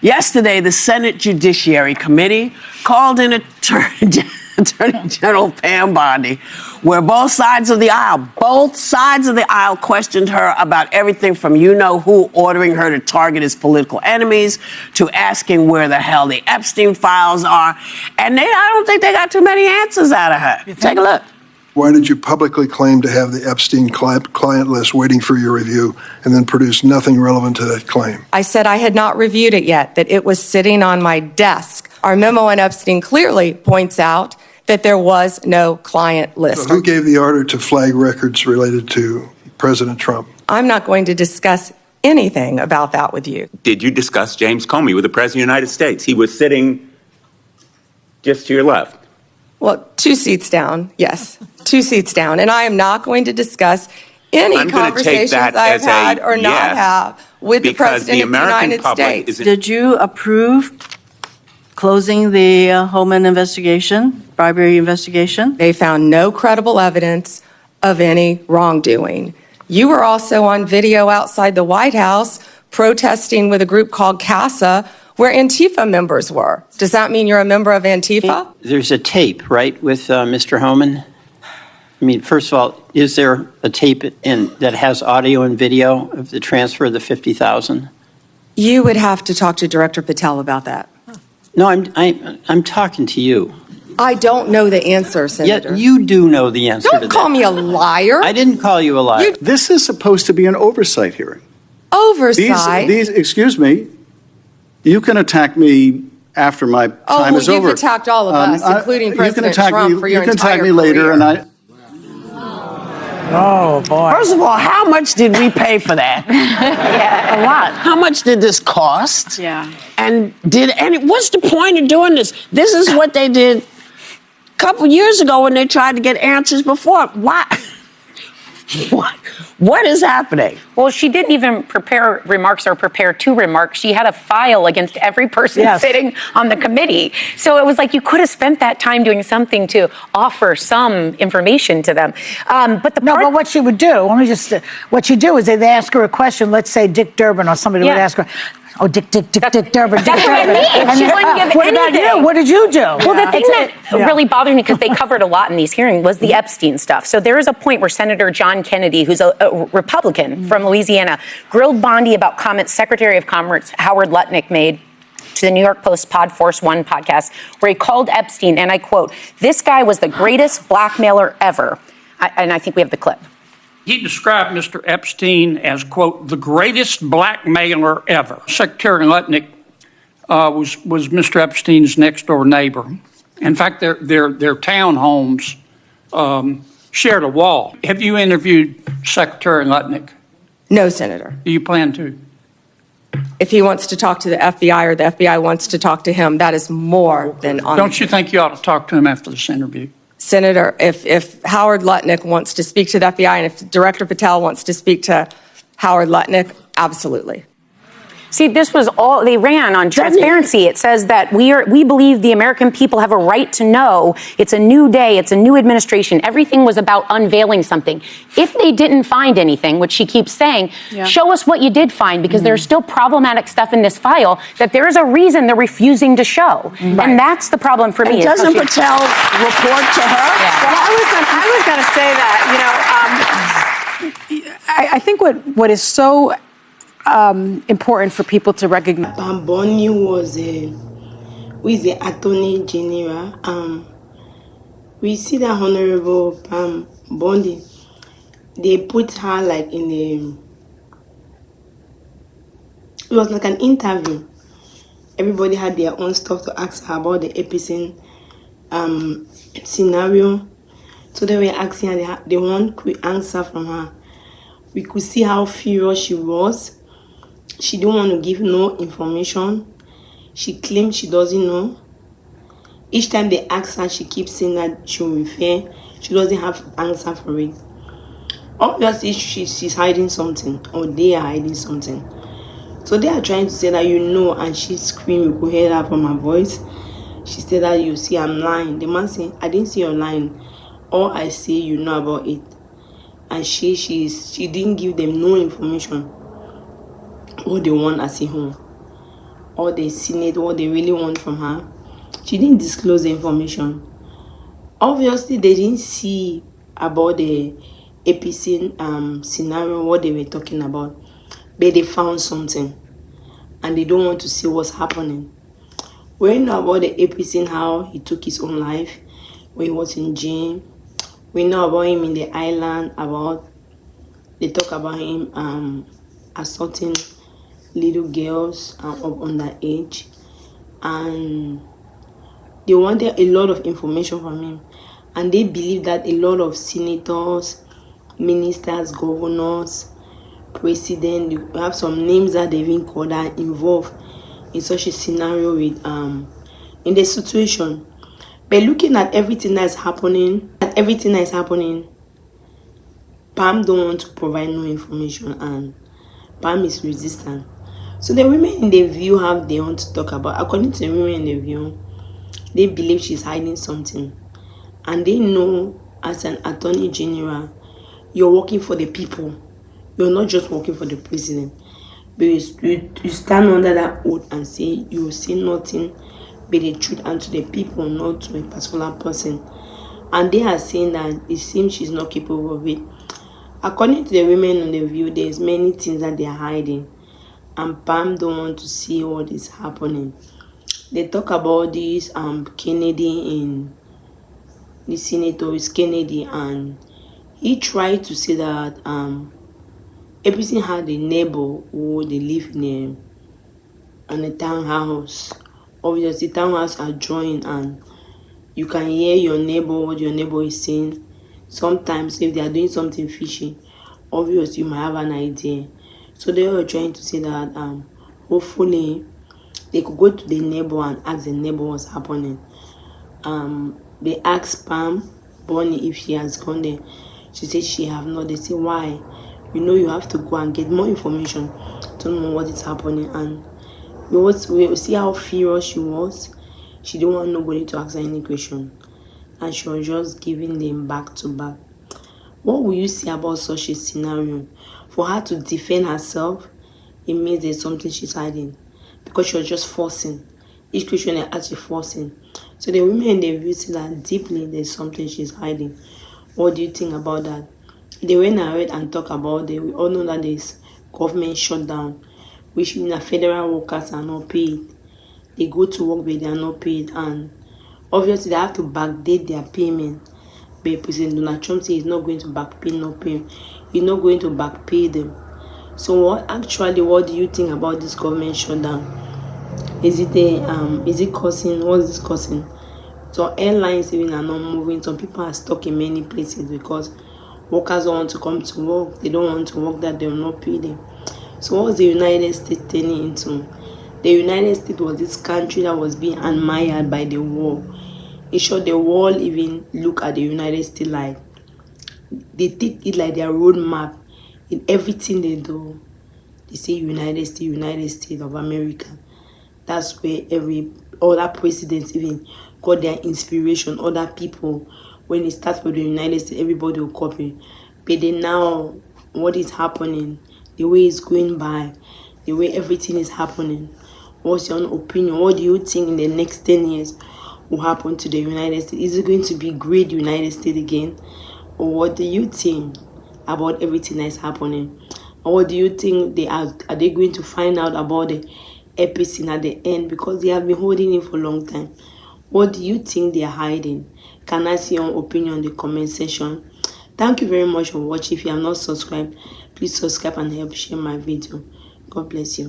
Yesterday, the Senate Judiciary Committee called in Attorney General Pam Bondi, where both sides of the aisle questioned her about everything from you-know-who ordering her to target his political enemies to asking where the hell the Epstein files are. And I don't think they got too many answers out of her. Take a look. Why did you publicly claim to have the Epstein client list waiting for your review and then produce nothing relevant to that claim? I said I had not reviewed it yet, that it was sitting on my desk. Our memo on Epstein clearly points out that there was no client list. So who gave the order to flag records related to President Trump? I'm not going to discuss anything about that with you. Did you discuss James Comey with the President of the United States? He was sitting just to your left. Well, 2 seats down, yes, 2 seats down. And I am not going to discuss any conversations I've had or not have with the President of the United States. Did you approve closing the Homan investigation, bribery investigation? They found no credible evidence of any wrongdoing. You were also on video outside the White House protesting with a group called CASA, where Antifa members were. Does that mean you're a member of Antifa? There's a tape, right, with Mr. Homan? I mean, first of all, is there a tape that has audio and video of the transfer of the $50,000? You would have to talk to Director Patel about that. No, I'm talking to you. I don't know the answer, Senator. Yet you do know the answer to that. Don't call me a liar. I didn't call you a liar. This is supposed to be an oversight hearing. Oversight? Excuse me, you can attack me after my time is over. You've attacked all of us, including President Trump, for your entire career. You can attack me later, and I... Oh, boy. First of all, how much did we pay for that? Yeah, a lot. How much did this cost? Yeah. And what's the point of doing this? This is what they did a couple years ago when they tried to get answers before. Why? What is happening? Well, she didn't even prepare remarks or prepare 2 remarks. She had a file against every person sitting on the committee. So it was like you could have spent that time doing something to offer some information to them. But what she would do, what you do is they ask her a question, let's say Dick Durbin or somebody would ask her, oh, Dick Durbin, Dick Durbin. That's what I mean. She wouldn't give what anything. About you? What did you do? Well, the thing that really bothered me, because they covered a lot in these hearings, was the Epstein stuff. So there is a point where Senator John Kennedy, who's a Republican from Louisiana, grilled Bondi about comments Secretary of Commerce Howard Lutnick made to the New York Post Pod Force One podcast, where he called Epstein, and I quote, "This guy was the greatest blackmailer ever." And I think we have the clip. He described Mr. Epstein as, quote, the greatest blackmailer ever. Secretary Lutnick was Mr. Epstein's next-door neighbor. In fact, their townhomes shared a wall. Have you interviewed Secretary Lutnick? No, Senator. Do you plan to? If he wants to talk to the FBI or the FBI wants to talk to him, that is more than honorable. Don't you think you ought to talk to him after this interview? Senator, if Howard Lutnick wants to speak to the FBI and if Director Patel wants to speak to Howard Lutnick, absolutely. See, this was all they ran on transparency. It says that we believe the American people have a right to know. It's a new day. It's a new administration. Everything was about unveiling something. If they didn't find anything, which she keeps saying, show us what you did find, because there's still problematic stuff in this file that there is a reason they're refusing to show. And that's the problem for me. And doesn't Patel report to her? Well, I was going to say that, I think what is so important for people to recognize. Pam Bondi who is the Attorney General. We see that Honorable Pam Bondi, they put her like it was like an interview. Everybody had their own stuff to ask her about the Epstein scenario. So they were asking her, they want quick answer from her. We could see how furious she was. She didn't want to give no information. She claimed she doesn't know. Each time they ask her, she keeps saying that she will refer. She doesn't have answer for it. Obviously, she's hiding something, or they are hiding something. So they are trying to say that and she screamed. You could hear that from her voice. She said that you see I'm lying. The man said, I didn't see you lying. All I see, you know about it. And she didn't give them no information. What they want as a home. or the Senate what they really want from her. She didn't disclose the information. Obviously, they didn't see about the Epstein scenario, what they were talking about, but they found something, and they don't want to see what's happening. We know about the Epstein, how he took his own life when he was in jail. We know about him in the island, about they talk about him assaulting little girls of underage, and they wanted a lot of information from him, and they believe that a lot of senators, ministers, governors, president, you have some names that they even called are involved in such a scenario with in the situation. But looking at everything that's happening, Pam don't want to provide no information, and Pam is resistant. So the women in the View have they want to talk about. According to the women in the View, they believe she's hiding something, and they know as an attorney general, you're working for the people. You're not just working for the president. But you stand under that oath and say you will say nothing but the truth and to the people, not to a particular person. And they are saying that it seems she's not capable of it. According to the women on the View, there's many things that they are hiding, and Pam don't want to see what is happening. They talk about this Kennedy in the senator is Kennedy, and he tried to say that Epstein had a neighbor who they live in a townhouse. Obviously, townhouse are joined, and you can hear your neighbor, what your neighbor is saying. Sometimes, if they are doing something fishy, obviously you might have an idea. So they were trying to say that hopefully they could go to the neighbor and ask the neighbor what's happening. They asked Pam Bondi if she has gone there. She said she have not. They say why? You know you have to go and get more information to know what is happening. And we see how furious she was. She didn't want nobody to ask her any question, and she was just giving them back to back. What will you say about such a scenario? For her to defend herself, it means there's something she's hiding, because she was just forcing. Each question they asked, she's forcing. So the women in the View see that deeply there's something she's hiding. What do you think about that? They went ahead and talk about it. We all know that there's government shutdown, which means that federal workers are not paid. They go to work but they are not paid, and obviously they have to backdate their payment. But President Donald Trump says he's not going to backpay, not pay. He's not going to backpay them. So what do you think about this government shutdown? Is it causing, what is this causing? So airlines even are not moving. Some people are stuck in many places because workers don't want to come to work. They don't want to work that they will not pay them. So what was the United States turning into? The United States was this country that was being admired by the world. In short, the world even look at the United States like, they take it like their roadmap in everything they do. They say United States of America. That's where every other president even got their inspiration. Other people, when it starts with the United States, everybody will copy. But then now, what is happening, the way it's going by, the way everything is happening, what's your own opinion? What do you think in the next 10 years will happen to the United States? Is it going to be great United States again? Or what do you think about everything that's happening? Or what do you think are they going to find out about the Epstein at the end, because they have been holding it for a long time? What do you think they are hiding? Can I see your opinion in the comment section? Thank you very much for watching. If you have not subscribed, please subscribe and help share my video. God bless you.